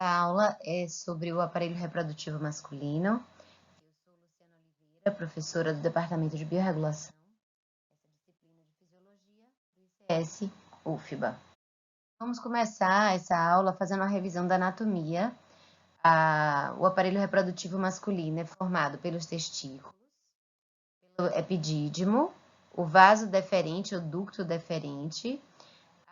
A aula é sobre o aparelho reprodutivo masculino. Eu sou Luciana Oliveira, professora do Departamento de Biorregulação, essa disciplina de Fisiologia do ICS UFBA. Vamos começar essa aula fazendo uma revisão da anatomia. O aparelho reprodutivo masculino é formado pelos testículos, pelo epidídimo, o vaso deferente ou ducto deferente,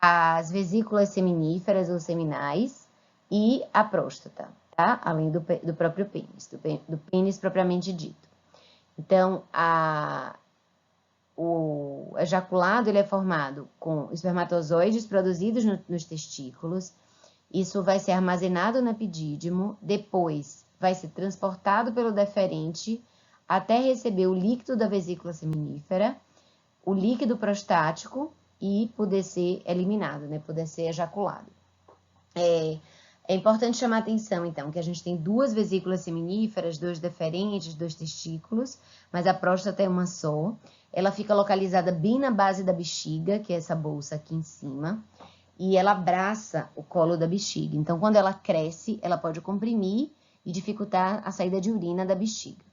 as vesículas seminíferas ou seminais e a próstata, tá? Além do próprio pênis, do pênis propriamente dito. Então, o ejaculado ele é formado com espermatozoides produzidos nos testículos. Isso vai ser armazenado no epidídimo, depois vai ser transportado pelo deferente até receber o líquido da vesícula seminífera, o líquido prostático e poder ser eliminado, né? Poder ser ejaculado. É importante chamar a atenção, então, que a gente tem duas vesículas seminíferas, dois deferentes, dois testículos, mas a próstata é uma só. Ela fica localizada bem na base da bexiga, que é essa bolsa aqui em cima, e ela abraça o colo da bexiga. Então, quando ela cresce, ela pode comprimir e dificultar a saída de urina da bexiga.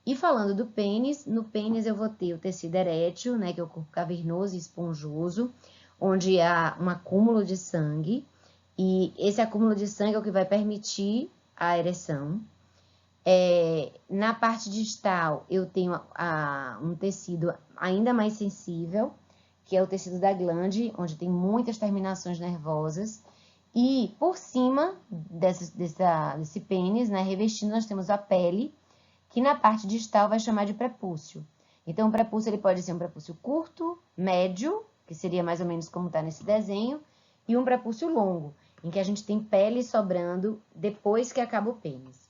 E falando do pênis, no pênis eu vou ter o tecido erétil, né, que é o corpo cavernoso e esponjoso, onde há um acúmulo de sangue, e esse acúmulo de sangue é o que vai permitir a ereção. Na parte distal, eu tenho um tecido ainda mais sensível, que é o tecido da glande, onde tem muitas terminações nervosas. E por cima desse pênis, né, revestindo, nós temos a pele, que na parte distal vai chamar de prepúcio. Então, o prepúcio ele pode ser um prepúcio curto, médio, que seria mais ou menos como está nesse desenho, e um prepúcio longo, em que a gente tem pele sobrando depois que acaba o pênis.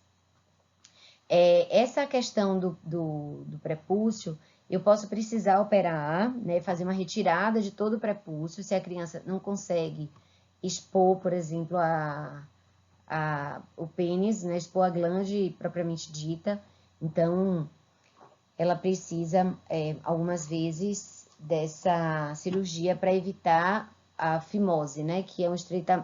Essa questão do prepúcio, eu posso precisar operar, né, fazer uma retirada de todo o prepúcio, se a criança não consegue expor, por exemplo, o pênis, né, expor a glande propriamente dita. Então, ela precisa, algumas vezes, dessa cirurgia para evitar a fimose, né? Que é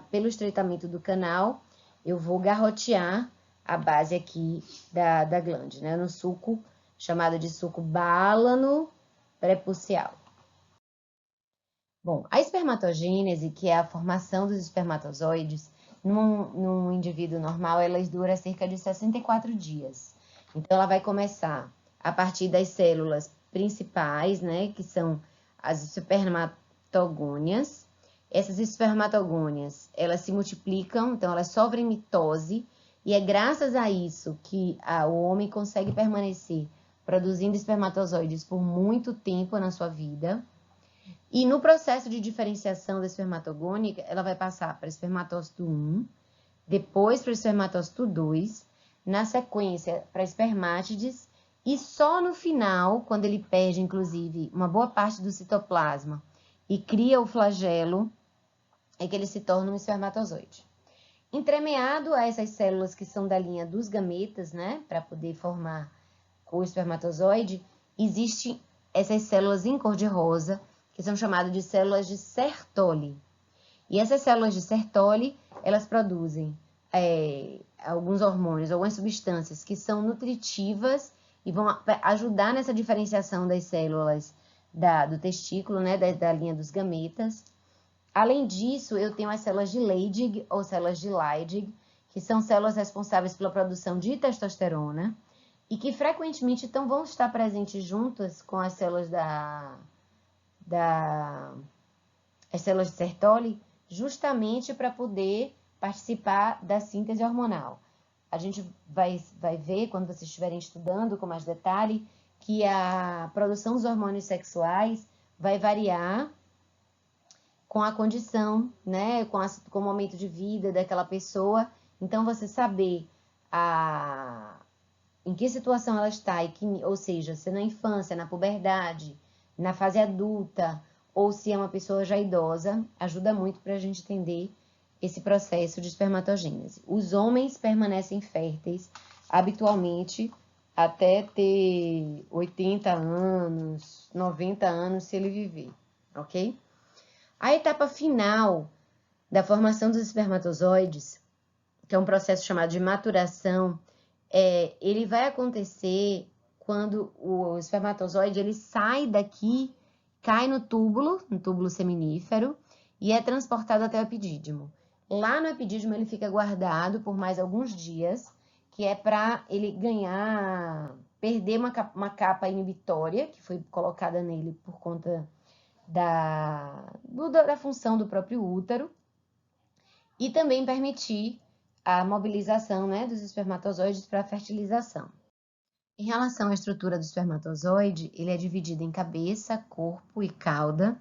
pelo estreitamento do canal, eu vou garrotear a base aqui da glande, né? No suco, chamado de suco bálano prepúcial. Bom, a espermatogênese, que é a formação dos espermatozoides, num indivíduo normal, ela dura cerca de 64 dias. Então, ela vai começar a partir das células principais, né, que são as espermatogônias. Essas espermatogônias, elas se multiplicam, então elas sofrem mitose, e é graças a isso que o homem consegue permanecer produzindo espermatozoides por muito tempo na sua vida. E no processo de diferenciação da espermatogônica, ela vai passar para espermatócito 1, depois para espermatócito 2, na sequência para espermátides, e só no final, quando ele perde, inclusive, uma boa parte do citoplasma e cria o flagelo, é que ele se torna um espermatozoide. Entremeado a essas células que são da linha dos gametas, né, para poder formar o espermatozoide, existem essas células em cor de rosa, que são chamadas de células de Sertoli. E essas células de Sertoli, elas produzem alguns hormônios, algumas substâncias que são nutritivas e vão ajudar nessa diferenciação das células do testículo, né, da linha dos gametas. Além disso, eu tenho as células de Leydig ou células de Leydig, que são células responsáveis pela produção de testosterona e que frequentemente então vão estar presentes juntas com as células as células de Sertoli, justamente para poder participar da síntese hormonal. A gente vai ver, quando vocês estiverem estudando com mais detalhe, que a produção dos hormônios sexuais vai variar com a condição, né, com o momento de vida daquela pessoa. Então, você saber em que situação ela está, ou seja, se na infância, na puberdade, na fase adulta, ou se é uma pessoa já idosa, ajuda muito para a gente entender esse processo de espermatogênese. Os homens permanecem férteis habitualmente até ter 80 anos, 90 anos, se ele viver, ok? A etapa final da formação dos espermatozoides que é um processo chamado de maturação, ele vai acontecer quando o espermatozoide ele sai daqui, cai no túbulo seminífero, e é transportado até o epidídimo. Lá no epidídimo ele fica guardado por mais alguns dias, que é para ele perder uma capa inibitória, que foi colocada nele por conta da função do próprio útero, e também permitir a mobilização, né, dos espermatozoides para a fertilização. Em relação à estrutura do espermatozoide, ele é dividido em cabeça, corpo e cauda.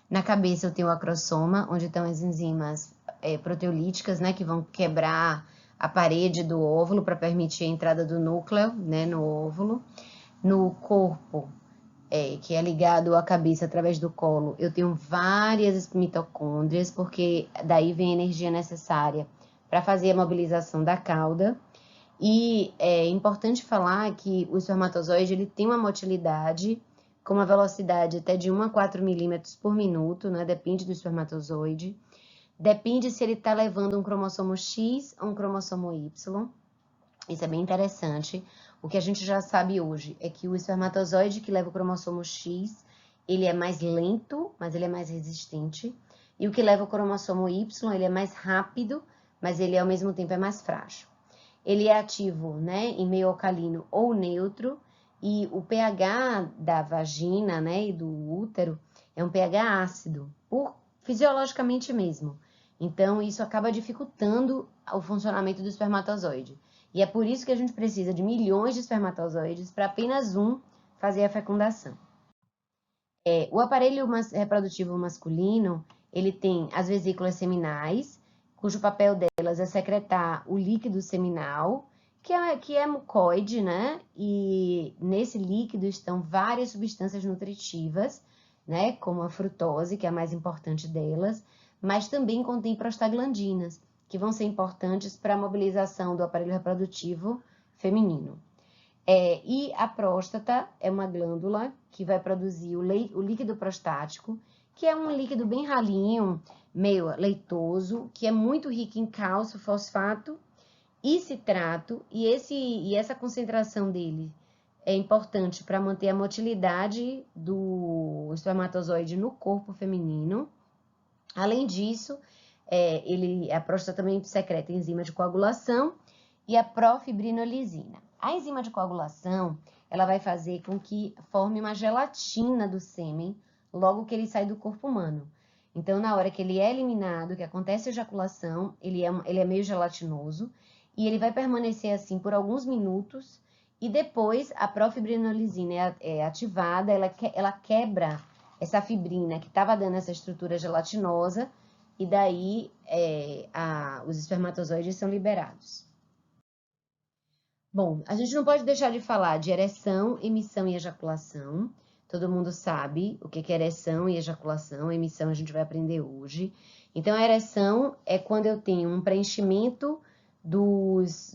Na cabeça eu tenho o acrossoma, onde estão as enzimas proteolíticas, né, que vão quebrar a parede do óvulo para permitir a entrada do núcleo, né, no óvulo. No corpo, que é ligado à cabeça através do colo, eu tenho várias mitocôndrias, porque daí vem a energia necessária para fazer a mobilização da cauda. E é importante falar que o espermatozoide ele tem uma motilidade com uma velocidade até de 1 a 4 milímetros por minuto, né? Depende do espermatozoide. Depende se ele está levando um cromossomo X ou um cromossomo Y. Isso é bem interessante. O que a gente já sabe hoje é que o espermatozoide que leva o cromossomo X, ele é mais lento, mas ele é mais resistente. E o que leva o cromossomo Y, ele é mais rápido, mas ele ao mesmo tempo é mais frágil. Ele é ativo, né, em meio alcalino ou neutro, e o pH da vagina, né, e do útero é um pH ácido, fisiologicamente mesmo. Então, isso acaba dificultando o funcionamento do espermatozoide. E é por isso que a gente precisa de milhões de espermatozoides para apenas um fazer a fecundação. O aparelho reprodutivo masculino, ele tem as vesículas seminais, cujo papel delas é secretar o líquido seminal, que é mucoide, né? E nesse líquido estão várias substâncias nutritivas, né? Como a frutose, que é a mais importante delas, mas também contém prostaglandinas, que vão ser importantes para a mobilização do aparelho reprodutivo feminino. E a próstata é uma glândula que vai produzir o líquido prostático, que é um líquido bem ralinho, meio leitoso, que é muito rico em cálcio, fosfato e citrato, e essa concentração dele é importante para manter a motilidade do espermatozoide no corpo feminino. Além disso, a próstata também secreta enzima de coagulação e a profibrinolisina. A enzima de coagulação, ela vai fazer com que forme uma gelatina do sêmen logo que ele sai do corpo humano. Então, na hora que ele é eliminado, que acontece a ejaculação, ele é meio gelatinoso e ele vai permanecer assim por alguns minutos e depois a profibrinolisina é ativada, ela quebra essa fibrina que estava dando essa estrutura gelatinosa e daí os espermatozoides são liberados. Bom, a gente não pode deixar de falar de ereção, emissão e ejaculação. Todo mundo sabe o que é ereção e ejaculação. A emissão a gente vai aprender hoje. Então, a ereção é quando eu tenho um preenchimento dos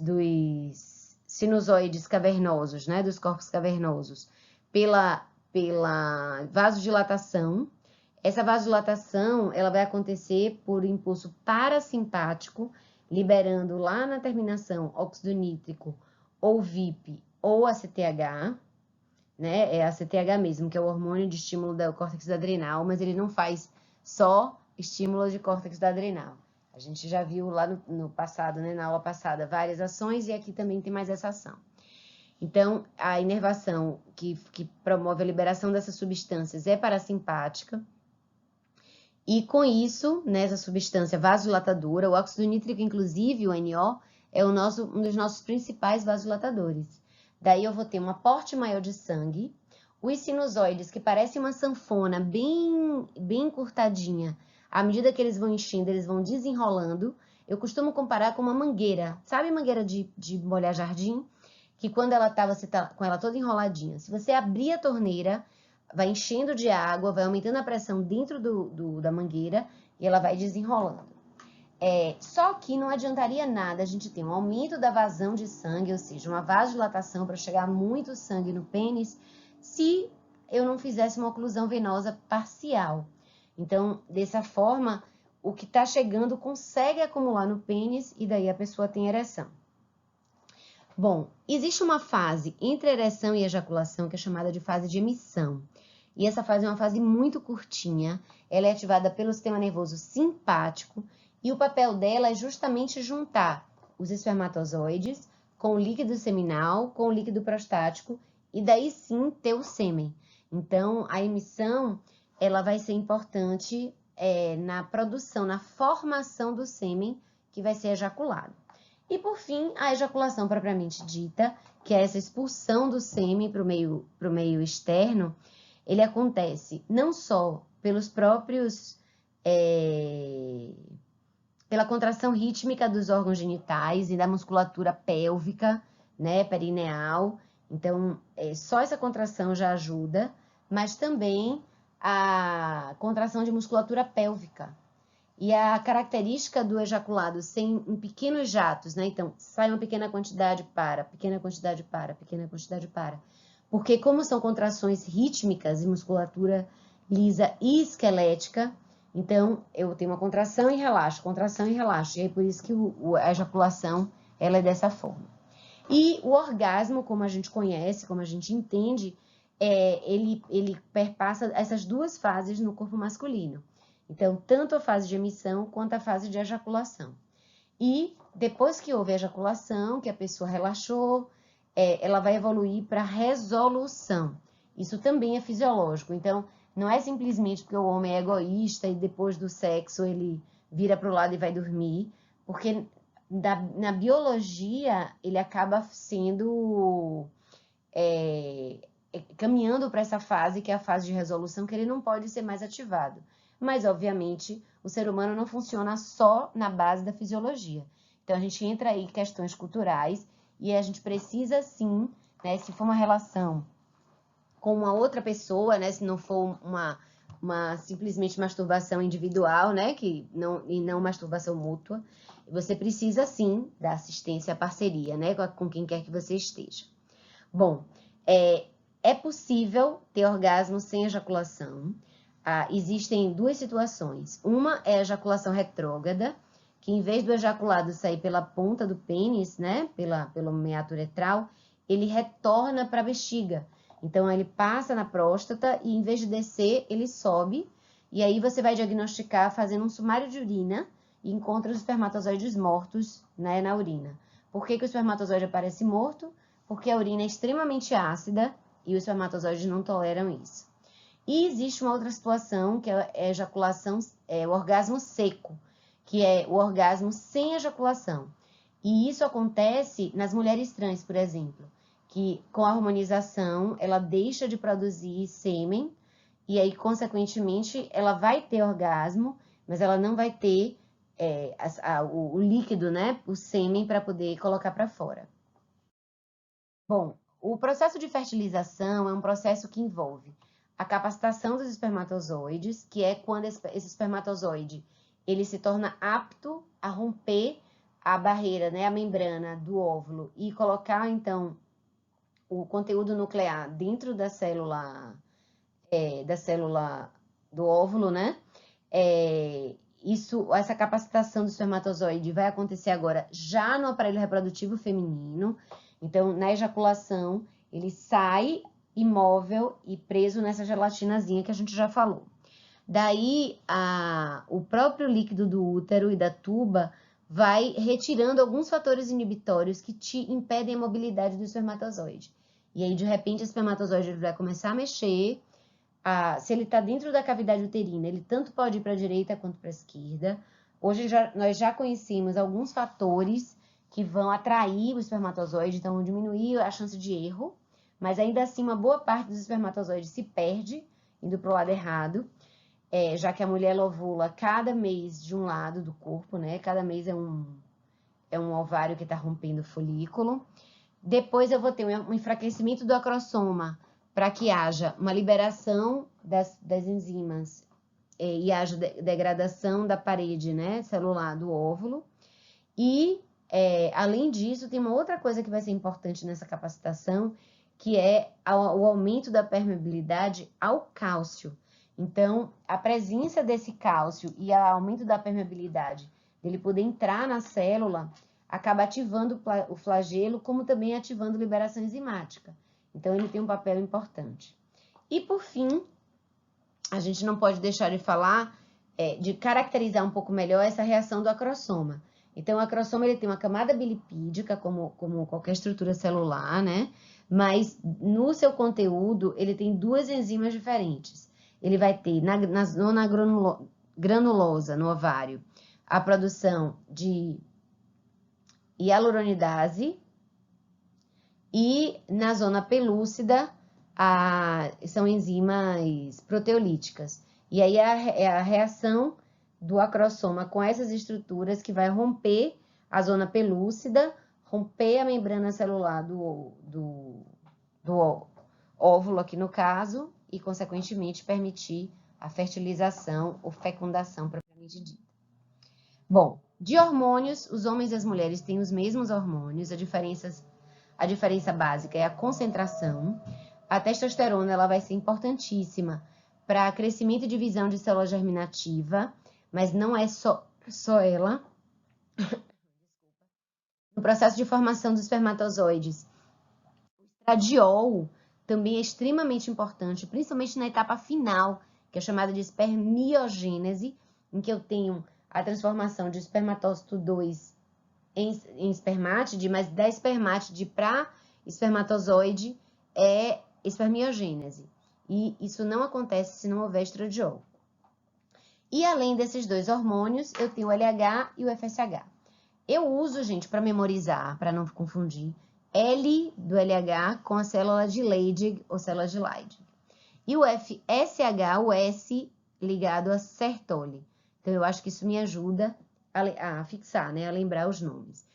sinusoides cavernosos, né? Dos corpos cavernosos, pela vasodilatação. Essa vasodilatação, ela vai acontecer por impulso parasimpático, liberando lá na terminação óxido nítrico, ou VIP, ou ACTH, né? É ACTH mesmo, que é o hormônio de estímulo do córtex adrenal, mas ele não faz só estímulo de córtex adrenal. A gente já viu lá no passado, né, na aula passada, várias ações, e aqui também tem mais essa ação. Então, a inervação que promove a liberação dessas substâncias é parasimpática, e com isso, nessa substância vasodilatadora, o óxido nítrico, inclusive, o NO, é um dos nossos principais vasodilatadores. Daí eu vou ter um aporte maior de sangue, os sinusoides, que parecem uma sanfona bem encurtadinha, à medida que eles vão enchendo, eles vão desenrolando. Eu costumo comparar com uma mangueira, sabe mangueira de molhar jardim? Que quando você tá com ela toda enroladinha. Se você abrir a torneira, vai enchendo de água, vai aumentando a pressão dentro da mangueira e ela vai desenrolando. Só que não adiantaria nada a gente ter um aumento da vazão de sangue, ou seja, uma vasodilatação para chegar muito sangue no pênis, se eu não fizesse uma oclusão venosa parcial. Então, dessa forma, o que está chegando consegue acumular no pênis e daí a pessoa tem ereção. Bom, existe uma fase entre ereção e ejaculação que é chamada de fase de emissão. E essa fase é uma fase muito curtinha, ela é ativada pelo sistema nervoso simpático e o papel dela é justamente juntar os espermatozoides com o líquido seminal, com o líquido prostático e daí sim ter o sêmen. Então, a emissão ela vai ser importante na produção, na formação do sêmen que vai ser ejaculado. E, por fim, a ejaculação propriamente dita, que é essa expulsão do sêmen para o meio externo, ele acontece não só pelos próprios... pela contração rítmica dos órgãos genitais e da musculatura pélvica, né, perineal. Então, só essa contração já ajuda, mas também a contração de musculatura pélvica. E a característica do ejaculado sem em pequenos jatos, né? Então, sai uma pequena quantidade, para, pequena quantidade, para, pequena quantidade, para. Porque como são contrações rítmicas e musculatura lisa e esquelética, então eu tenho uma contração e relaxo, contração e relaxo. E é por isso que a ejaculação ela é dessa forma. E o orgasmo, como a gente conhece, como a gente entende, ele perpassa essas duas fases no corpo masculino. Então, tanto a fase de emissão quanto a fase de ejaculação. E depois que houve a ejaculação, que a pessoa relaxou, ela vai evoluir para resolução. Isso também é fisiológico. Então, não é simplesmente porque o homem é egoísta e depois do sexo ele vira para o lado e vai dormir, porque na biologia ele acaba sendo... caminhando para essa fase, que é a fase de resolução, que ele não pode ser mais ativado. Mas, obviamente, o ser humano não funciona só na base da fisiologia. Então, a gente entra aí em questões culturais e a gente precisa, sim, né, se for uma relação com uma outra pessoa, né, se não for uma simplesmente masturbação individual, né, e não masturbação mútua, você precisa, sim, da assistência, parceria, né, com quem quer que você esteja. Bom, é possível ter orgasmo sem ejaculação. Existem duas situações. Uma é a ejaculação retrógrada, que em vez do ejaculado sair pela ponta do pênis, né, pelo meato uretral, ele retorna para a bexiga. Então, ele passa na próstata e em vez de descer, ele sobe. E aí você vai diagnosticar fazendo um sumário de urina e encontra os espermatozoides mortos, né, na urina. Por que o espermatozoide aparece morto? Porque a urina é extremamente ácida e os espermatozoides não toleram isso. E existe uma outra situação, que é a ejaculação, o orgasmo seco, que é o orgasmo sem ejaculação. E isso acontece nas mulheres trans, por exemplo, que com a hormonização ela deixa de produzir sêmen e aí, consequentemente, ela vai ter orgasmo, mas ela não vai ter o líquido, né, o sêmen, para poder colocar para fora. Bom, o processo de fertilização é um processo que envolve a capacitação dos espermatozoides, que é quando esse espermatozoide ele se torna apto a romper a barreira, né, a membrana do óvulo e colocar, então, o conteúdo nuclear dentro da célula do óvulo, né? Essa capacitação do espermatozoide vai acontecer agora já no aparelho reprodutivo feminino. Então, na ejaculação, ele sai imóvel e preso nessa gelatinazinha que a gente já falou. Daí, o próprio líquido do útero e da tuba vai retirando alguns fatores inibitórios que te impedem a mobilidade do espermatozoide. E aí, de repente, o espermatozoide vai começar a mexer. Se ele está dentro da cavidade uterina, ele tanto pode ir para a direita quanto para a esquerda. Hoje, nós já conhecemos alguns fatores que vão atrair o espermatozoide, então vão diminuir a chance de erro, mas ainda assim uma boa parte dos espermatozoides se perde, indo para o lado errado, já que a mulher ovula cada mês de um lado do corpo, né? Cada mês é um ovário que está rompendo o folículo. Depois eu vou ter um enfraquecimento do acrossoma, para que haja uma liberação das enzimas e haja degradação da parede, né, celular do óvulo. E, além disso, tem uma outra coisa que vai ser importante nessa capacitação, que é o aumento da permeabilidade ao cálcio. Então, a presença desse cálcio e o aumento da permeabilidade dele poder entrar na célula acaba ativando o flagelo, como também ativando a liberação enzimática. Então, ele tem um papel importante. E, por fim, a gente não pode deixar de falar, de caracterizar um pouco melhor essa reação do acrossoma. Então, o acrossoma ele tem uma camada bilipídica, como qualquer estrutura celular, né? Mas, no seu conteúdo, ele tem duas enzimas diferentes. Ele vai ter, na zona granulosa, no ovário, a produção de hialuronidase, e na zona pelúcida, são enzimas proteolíticas. E aí é a reação do acrossoma com essas estruturas que vai romper a zona pelúcida, romper a membrana celular do óvulo, aqui no caso, e, consequentemente, permitir a fertilização ou fecundação propriamente dita. Bom, de hormônios, os homens e as mulheres têm os mesmos hormônios, a diferença básica é a concentração. A testosterona ela vai ser importantíssima para crescimento e divisão de célula germinativa, mas não é só ela. No processo de formação dos espermatozoides, o estradiol também é extremamente importante, principalmente na etapa final, que é chamada de espermiogênese, em que eu tenho a transformação de espermatócito 2 em espermátide, mas da espermátide para espermatozoide é espermiogênese. E isso não acontece se não houver estradiol. E além desses dois hormônios, eu tenho o LH e o FSH. Eu uso, gente, para memorizar, para não confundir, L do LH com a célula de Leydig ou célula de Leydig. E o FSH, o S ligado a Sertoli. Então, eu acho que isso me ajuda a fixar, né, a lembrar os nomes.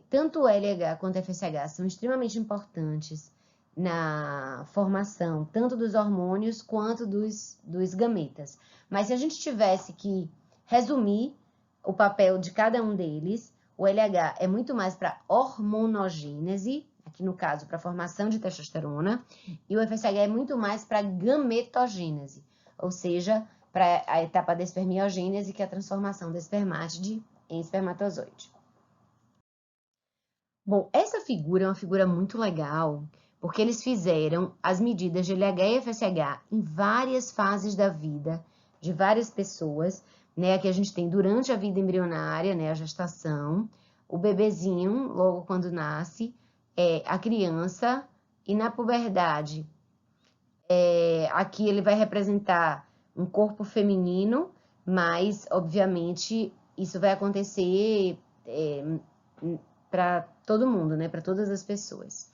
Tanto o LH quanto o FSH são extremamente importantes na formação, tanto dos hormônios quanto dos gametas. Mas se a gente tivesse que resumir o papel de cada um deles, o LH é muito mais para hormonogênese, aqui no caso para formação de testosterona, e o FSH é muito mais para gametogênese, ou seja, para a etapa da espermiogênese, que é a transformação da espermátide em espermatozoide. Bom, essa figura é uma figura muito legal, porque eles fizeram as medidas de LH e FSH em várias fases da vida de várias pessoas, né? Aqui a gente tem durante a vida embrionária, né? A gestação, o bebezinho, logo quando nasce, a criança, e na puberdade, aqui ele vai representar um corpo feminino, mas, obviamente, isso vai acontecer para todo mundo, né? Para todas as pessoas.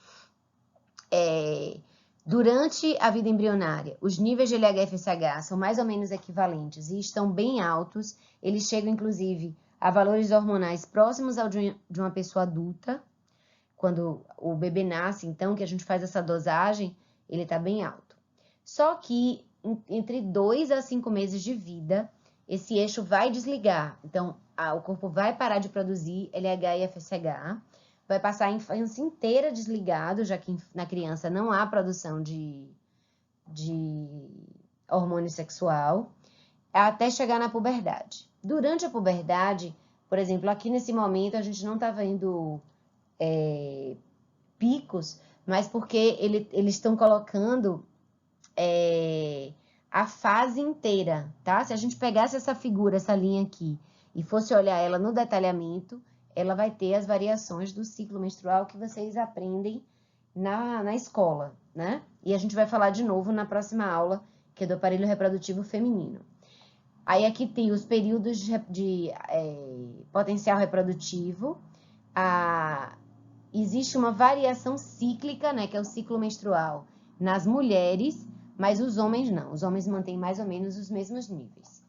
Durante a vida embrionária, os níveis de LH e FSH são mais ou menos equivalentes e estão bem altos. Eles chegam, inclusive, a valores hormonais próximos ao de uma pessoa adulta. Quando o bebê nasce, então, que a gente faz essa dosagem, ele está bem alto. Só que entre 2 a 5 meses de vida, esse eixo vai desligar. Então, o corpo vai parar de produzir LH e FSH, vai passar a infância inteira desligado, já que na criança não há produção de hormônio sexual, até chegar na puberdade. Durante a puberdade, por exemplo, aqui nesse momento a gente não está vendo picos, mas porque eles estão colocando a fase inteira, tá? Se a gente pegasse essa figura, essa linha aqui, e fosse olhar ela no detalhamento, ela vai ter as variações do ciclo menstrual que vocês aprendem na escola, né? E a gente vai falar de novo na próxima aula, que é do aparelho reprodutivo feminino. Aí aqui tem os períodos de potencial reprodutivo. Existe uma variação cíclica, né, que é o ciclo menstrual nas mulheres, mas os homens não. Os homens mantêm mais ou menos os mesmos níveis.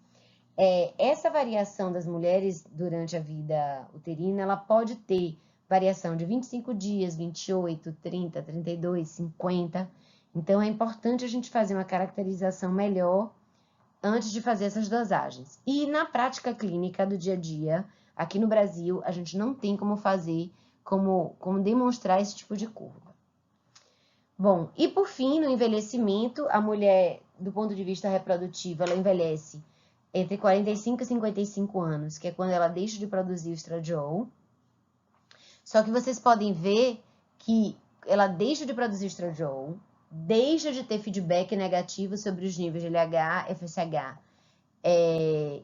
Essa variação das mulheres durante a vida uterina, ela pode ter variação de 25 dias, 28, 30, 32, 50. Então, é importante a gente fazer uma caracterização melhor antes de fazer essas dosagens. E na prática clínica do dia a dia, aqui no Brasil, a gente não tem como fazer, como demonstrar esse tipo de curva. Bom, e por fim, no envelhecimento, a mulher do ponto de vista reprodutivo, ela envelhece entre 45 e 55 anos, que é quando ela deixa de produzir o estradiol. Só que vocês podem ver que ela deixa de produzir estradiol, deixa de ter feedback negativo sobre os níveis de LH, FSH,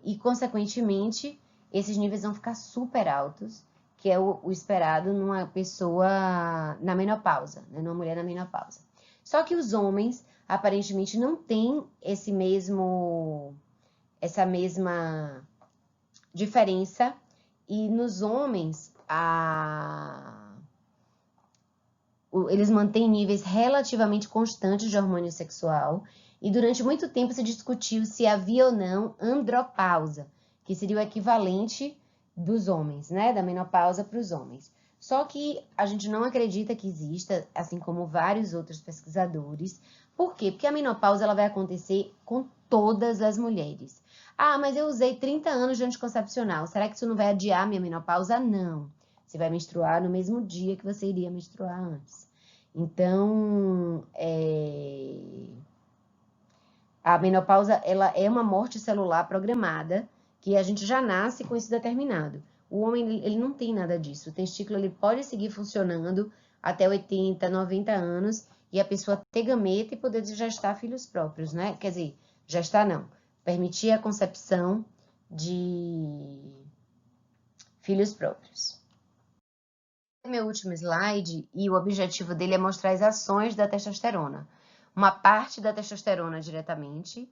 e, consequentemente, esses níveis vão ficar super altos, que é o esperado numa pessoa na menopausa, né, numa mulher na menopausa. Só que os homens, aparentemente, não têm essa mesma diferença, e nos homens, eles mantêm níveis relativamente constantes de hormônio sexual, e durante muito tempo se discutiu se havia ou não andropausa, que seria o equivalente dos homens, né, da menopausa para os homens. Só que a gente não acredita que exista, assim como vários outros pesquisadores. Por quê? Porque a menopausa ela vai acontecer com todas as mulheres. Ah, mas eu usei 30 anos de anticoncepcional. Será que isso não vai adiar minha menopausa? Não. Você vai menstruar no mesmo dia que você iria menstruar antes. Então, a menopausa ela é uma morte celular programada, que a gente já nasce com isso determinado. O homem ele não tem nada disso. O testículo ele pode seguir funcionando até 80, 90 anos e a pessoa ter gameta e poder gestar filhos próprios, né? Quer dizer, gestar não. Permitir a concepção de filhos próprios. Meu último slide, e o objetivo dele é mostrar as ações da testosterona. Uma parte da testosterona diretamente,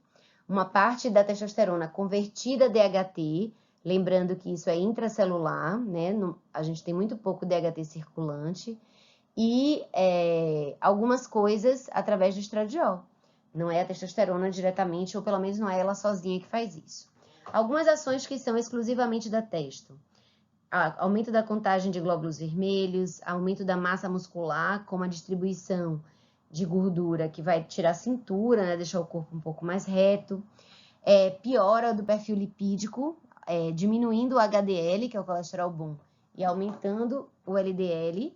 uma parte da testosterona convertida a DHT, lembrando que isso é intracelular, né? A gente tem muito pouco DHT circulante, e algumas coisas através do estradiol. Não é a testosterona diretamente, ou pelo menos não é ela sozinha que faz isso. Algumas ações que são exclusivamente da testo. Aumento da contagem de glóbulos vermelhos, aumento da massa muscular, como a distribuição de gordura, que vai tirar a cintura, né, deixar o corpo um pouco mais reto. Piora do perfil lipídico, diminuindo o HDL, que é o colesterol bom, e aumentando o LDL.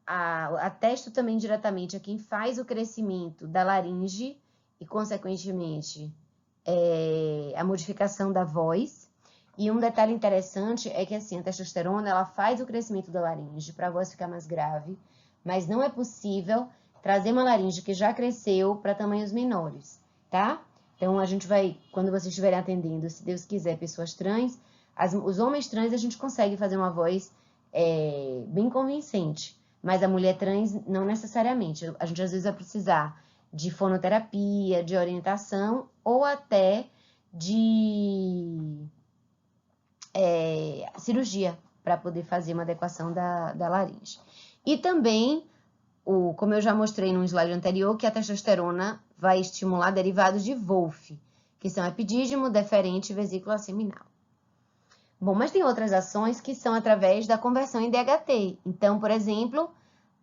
A testo também diretamente é quem faz o crescimento da laringe e, consequentemente, a modificação da voz. E um detalhe interessante é que assim, a testosterona ela faz o crescimento da laringe para a voz ficar mais grave, mas não é possível trazer uma laringe que já cresceu para tamanhos menores, tá? Então a gente vai, quando vocês estiverem atendendo, se Deus quiser, pessoas trans, os homens trans a gente consegue fazer uma voz bem convincente, mas a mulher trans não necessariamente. A gente às vezes vai precisar de fonoterapia, de orientação ou até de cirurgia para poder fazer uma adequação da laringe. E também, como eu já mostrei no slide anterior, que a testosterona vai estimular derivados de Wolff, que são epidídimo, deferente e vesícula seminal. Bom, mas tem outras ações que são através da conversão em DHT. Então, por exemplo,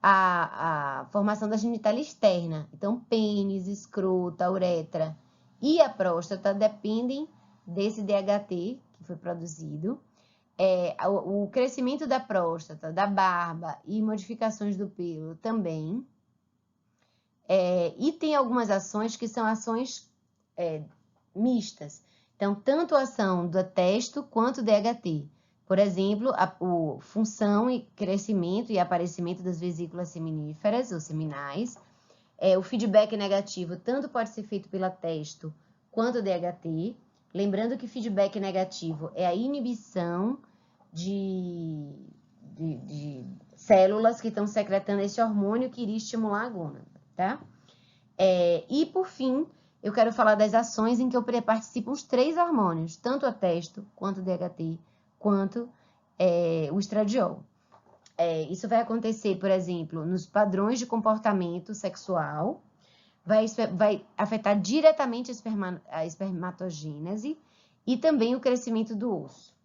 a formação da genitália externa. Então, pênis, escrota, uretra e a próstata dependem desse DHT que foi produzido. O crescimento da próstata, da barba e modificações do pelo também. E tem algumas ações que são ações mistas. Então, tanto a ação do testo quanto do DHT. Por exemplo, a função e crescimento e aparecimento das vesículas seminíferas ou seminais. O feedback negativo tanto pode ser feito pela testo quanto o DHT. Lembrando que feedback negativo é a inibição de células que estão secretando esse hormônio que iria estimular a gônada, tá? E, por fim, eu quero falar das ações em que participam os 3 hormônios, tanto a testo, quanto o DHT, quanto o estradiol. Isso vai acontecer, por exemplo, nos padrões de comportamento sexual, vai afetar diretamente a espermatogênese e também o crescimento do osso.